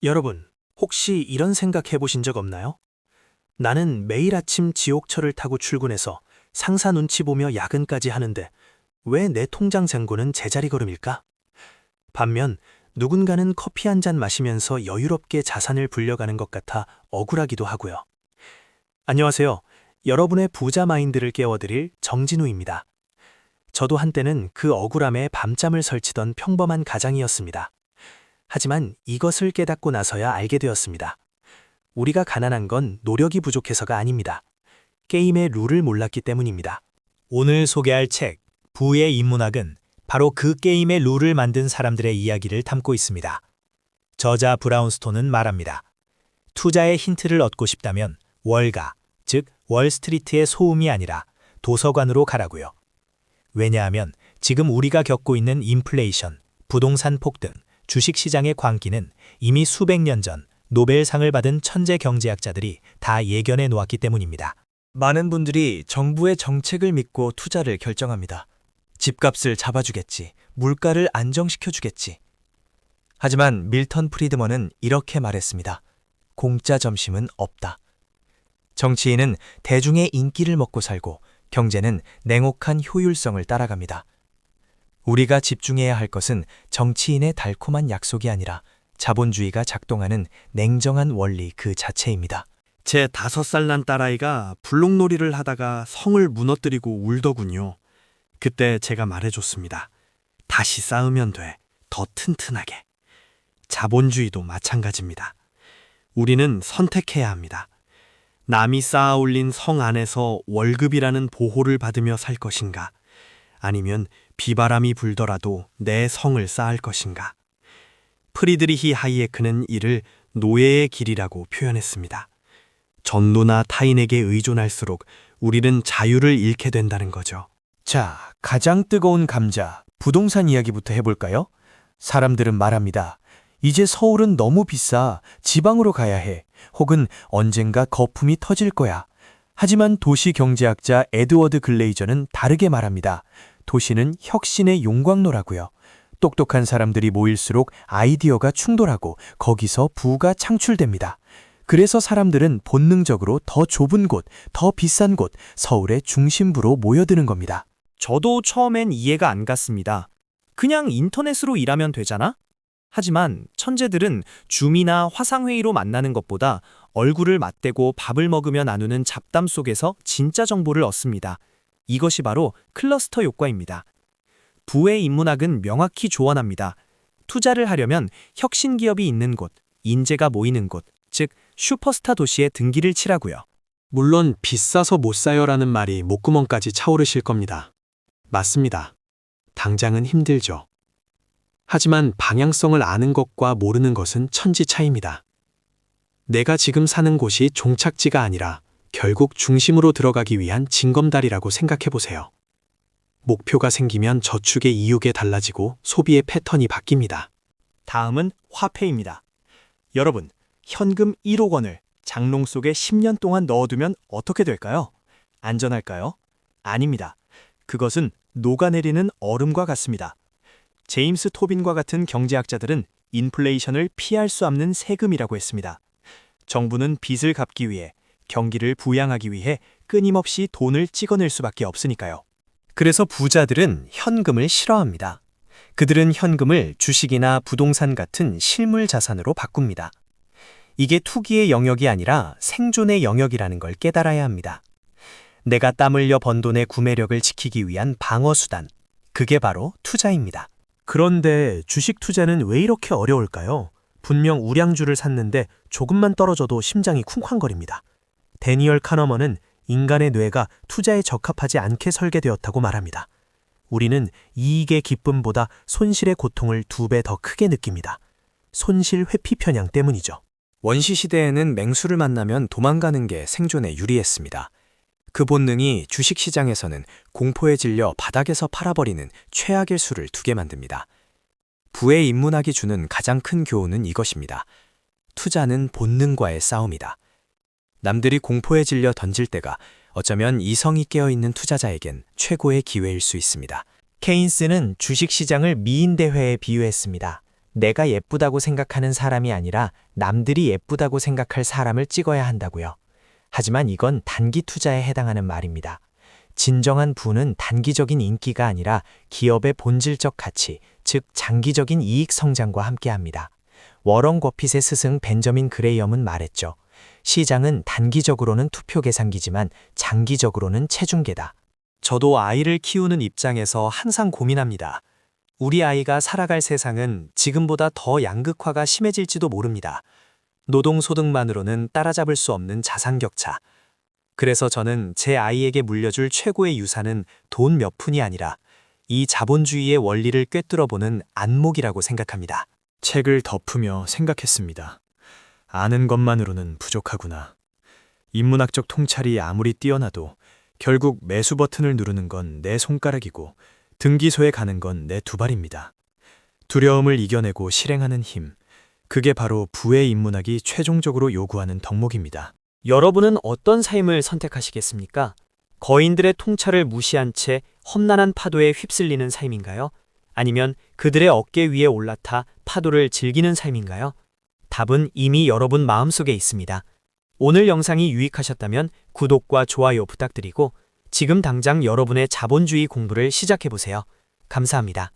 여러분, 혹시 이런 생각 해보신 적 없나요? 나는 매일 아침 지옥철을 타고 출근해서 상사 눈치 보며 야근까지 하는데 왜 내 통장 잔고는 제자리 걸음일까? 반면 누군가는 커피 한 잔 마시면서 여유롭게 자산을 불려가는 것 같아 억울하기도 하고요. 안녕하세요. 여러분의 부자 마인드를 깨워드릴 정진우입니다. 저도 한때는 그 억울함에 밤잠을 설치던 평범한 가장이었습니다. 하지만 이것을 깨닫고 나서야 알게 되었습니다. 우리가 가난한 건 노력이 부족해서가 아닙니다. 게임의 룰을 몰랐기 때문입니다. 오늘 소개할 책, 부의 인문학은 바로 그 게임의 룰을 만든 사람들의 이야기를 담고 있습니다. 저자 브라운스톤은 말합니다. 투자의 힌트를 얻고 싶다면 월가, 즉 월스트리트의 소음이 아니라 도서관으로 가라고요. 왜냐하면 지금 우리가 겪고 있는 인플레이션, 부동산 폭등, 주식시장의 광기는 이미 수백 년 전 노벨상을 받은 천재 경제학자들이 다 예견해 놓았기 때문입니다. 많은 분들이 정부의 정책을 믿고 투자를 결정합니다. 집값을 잡아주겠지, 물가를 안정시켜주겠지. 하지만 밀턴 프리드먼은 이렇게 말했습니다. 공짜 점심은 없다. 정치인은 대중의 인기를 먹고 살고 경제는 냉혹한 효율성을 따라갑니다. 우리가 집중해야 할 것은 정치인의 달콤한 약속이 아니라 자본주의가 작동하는 냉정한 원리 그 자체입니다. 제 5살 난 딸아이가 블록놀이를 하다가 성을 무너뜨리고 울더군요. 그때 제가 말해줬습니다. 다시 쌓으면 돼. 더 튼튼하게. 자본주의도 마찬가지입니다. 우리는 선택해야 합니다. 남이 쌓아 올린 성 안에서 월급이라는 보호를 받으며 살 것인가? 아니면 비바람이 불더라도 내 성을 쌓을 것인가? 프리드리히 하이에크는 이를 노예의 길이라고 표현했습니다. 전노나 타인에게 의존할수록 우리는 자유를 잃게 된다는 거죠. 자, 가장 뜨거운 감자, 부동산 이야기부터 해볼까요? 사람들은 말합니다. 이제 서울은 너무 비싸, 지방으로 가야 해. 혹은 언젠가 거품이 터질 거야. 하지만 도시경제학자 에드워드 글레이저는 다르게 말합니다. 도시는 혁신의 용광로라고요. 똑똑한 사람들이 모일수록 아이디어가 충돌하고 거기서 부가 창출됩니다. 그래서 사람들은 본능적으로 더 좁은 곳, 더 비싼 곳, 서울의 중심부로 모여드는 겁니다. 저도 처음엔 이해가 안 갔습니다. 그냥 인터넷으로 일하면 되잖아? 하지만 천재들은 줌이나 화상회의로 만나는 것보다 얼굴을 맞대고 밥을 먹으며 나누는 잡담 속에서 진짜 정보를 얻습니다. 이것이 바로 클러스터 효과입니다. 부의 인문학은 명확히 조언합니다. 투자를 하려면 혁신 기업이 있는 곳, 인재가 모이는 곳, 즉 슈퍼스타 도시에 등기를 치라고요. 물론 비싸서 못 사요라는 말이 목구멍까지 차오르실 겁니다. 맞습니다. 당장은 힘들죠. 하지만 방향성을 아는 것과 모르는 것은 천지 차이입니다. 내가 지금 사는 곳이 종착지가 아니라 결국 중심으로 들어가기 위한 징검다리라고 생각해보세요. 목표가 생기면 저축의 이유가 달라지고 소비의 패턴이 바뀝니다. 다음은 화폐입니다. 여러분, 현금 1억 원을 장롱 속에 10년 동안 넣어두면 어떻게 될까요? 안전할까요? 아닙니다. 그것은 녹아내리는 얼음과 같습니다. 제임스 토빈과 같은 경제학자들은 인플레이션을 피할 수 없는 세금이라고 했습니다. 정부는 빚을 갚기 위해, 경기를 부양하기 위해 끊임없이 돈을 찍어낼 수밖에 없으니까요. 그래서 부자들은 현금을 싫어합니다. 그들은 현금을 주식이나 부동산 같은 실물 자산으로 바꿉니다. 이게 투기의 영역이 아니라 생존의 영역이라는 걸 깨달아야 합니다. 내가 땀 흘려 번 돈의 구매력을 지키기 위한 방어수단, 그게 바로 투자입니다. 그런데 주식 투자는 왜 이렇게 어려울까요? 분명 우량주를 샀는데 조금만 떨어져도 심장이 쿵쾅거립니다. 데니얼 카너먼은 인간의 뇌가 투자에 적합하지 않게 설계되었다고 말합니다. 우리는 이익의 기쁨보다 손실의 고통을 2배 더 크게 느낍니다. 손실 회피 편향 때문이죠. 원시시대에는 맹수를 만나면 도망가는 게 생존에 유리했습니다. 그 본능이 주식시장에서는 공포에 질려 바닥에서 팔아버리는 최악의 수를 두게 만듭니다. 부의 인문학이 주는 가장 큰 교훈은 이것입니다. 투자는 본능과의 싸움이다. 남들이 공포에 질려 던질 때가 어쩌면 이성이 깨어있는 투자자에겐 최고의 기회일 수 있습니다. 케인스는 주식시장을 미인대회에 비유했습니다. 내가 예쁘다고 생각하는 사람이 아니라 남들이 예쁘다고 생각할 사람을 찍어야 한다고요. 하지만 이건 단기 투자에 해당하는 말입니다. 진정한 부는 단기적인 인기가 아니라 기업의 본질적 가치, 즉 장기적인 이익 성장과 함께합니다. 워런 버핏의 스승 벤저민 그레이엄은 말했죠. 시장은 단기적으로는 투표 계산기지만 장기적으로는 체중계다. 저도 아이를 키우는 입장에서 항상 고민합니다. 우리 아이가 살아갈 세상은 지금보다 더 양극화가 심해질지도 모릅니다. 노동소득만으로는 따라잡을 수 없는 자산 격차. 그래서 저는 제 아이에게 물려줄 최고의 유산은 돈 몇 푼이 아니라 이 자본주의의 원리를 꿰뚫어보는 안목이라고 생각합니다. 책을 덮으며 생각했습니다. 아는 것만으로는 부족하구나. 인문학적 통찰이 아무리 뛰어나도 결국 매수 버튼을 누르는 건 내 손가락이고 등기소에 가는 건 내 두 발입니다. 두려움을 이겨내고 실행하는 힘, 그게 바로 부의 인문학이 최종적으로 요구하는 덕목입니다. 여러분은 어떤 삶을 선택하시겠습니까? 거인들의 통찰을 무시한 채 험난한 파도에 휩쓸리는 삶인가요? 아니면 그들의 어깨 위에 올라타 파도를 즐기는 삶인가요? 답은 이미 여러분 마음속에 있습니다. 오늘 영상이 유익하셨다면 구독과 좋아요 부탁드리고 지금 당장 여러분의 자본주의 공부를 시작해보세요. 감사합니다.